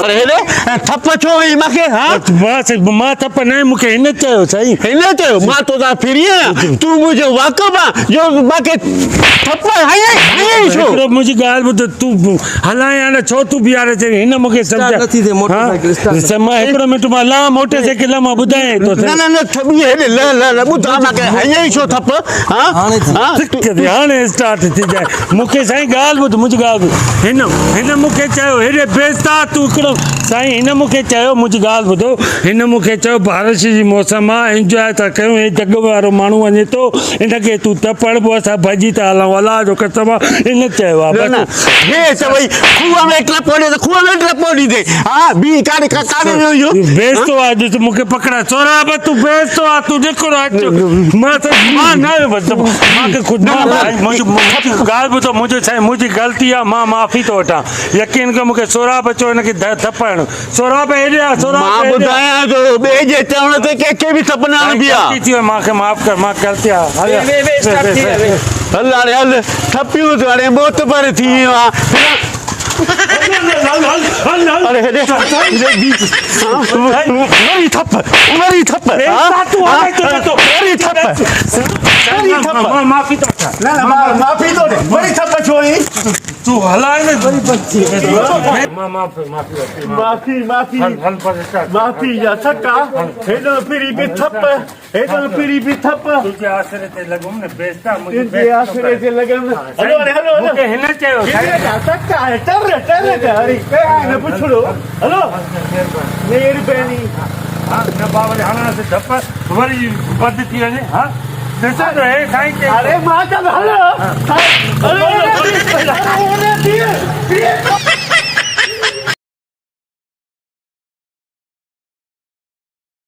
अरे रे थप छो वई मूंखे हा मां थप न मूंखे हिन चयो साईं हिन चयो मां तो दा फिरी आहियां तूं मुंहिंजो वाक़फ़ आहे जो मूंखे थप हयई छो हिकिड़ो मुंहिंजी ॻाल्हि ॿुध तूं हलाए हाणे छो तूं बीहारे चई हिन मूंखे स्टार्ट नथी थिए मोटरसाइकिल स्टार्ट मां हिकिड़ो मिंट मां ला मोटरसाइकिल मां ॿुधायां थो न थबी हेॾे ल ॿुधा मूंखे हयई छो थप हा हाणे स्टार्ट थी जाए मूंखे साईं ॻाल्हि ॿुध मुंहिंजी ॻाल्हि ॿुध हिन मूंखे चयो हेॾे बेस्ता तूं हिकिड़ो साईं हिन मूंखे चयो मुंहिंजी ॻाल्हि ॿुधो हिन मूंखे चयो बारिश जी मौसम आहे इंजॉय था कयूं हे जग वारो माण्हू वञे थो हिनखे तूं तपड़ पोइ असां भॼी था हलूं अलाह जो कसम आहे हिन चयो आहे हे चवई खूह में टपो ॾे त खूह में टपो ॾींदे हा ॿी काॾे इहो बेस्तो आहे ॾिस मूंखे पकड़ा सोराब तूं बेस्तो आहे तूं निकिरो अचो मां न मूंखे ख़ुदि ॻाल्हि ॿुधो मुंहिंजो छा मुंहिंजी ग़लती आहे मां माफ़ी थो वठां यकीन कर मूंखे सोराब अचो हिनखे थपड़ सोराब हेॾे आहे सोराब मां ॿुधायां थो ॿिए जे चवण ते कंहिंखे बि थप न हणबी आहे थी वई मूंखे माफ़ कर मां ग़लती आहे हल हाणे हल थपियूं त हाणे मोत पर थी वियो आहे अरे हेॾे वरी थप वरी थप माफ़ी थो वठां माफ़ी थो ॾे वरी थप छो ई तूं हलाए न माफ़ी जा थका हेॾो फिरी बि थप हेॾो फिरी बि थप तुंहिंजे आसरे ते लॻुमि न बेस्ता तुंहिंजे आसरे ते लॻियमि हलो हलो मूंखे हिन चयो थका आहे टर हरी न पुछड़ो हलो महिरबानी हा न बाबा हाणे धप वरी बंद थी वञे हा ॾिसो त हे साईं अरे मां त हलो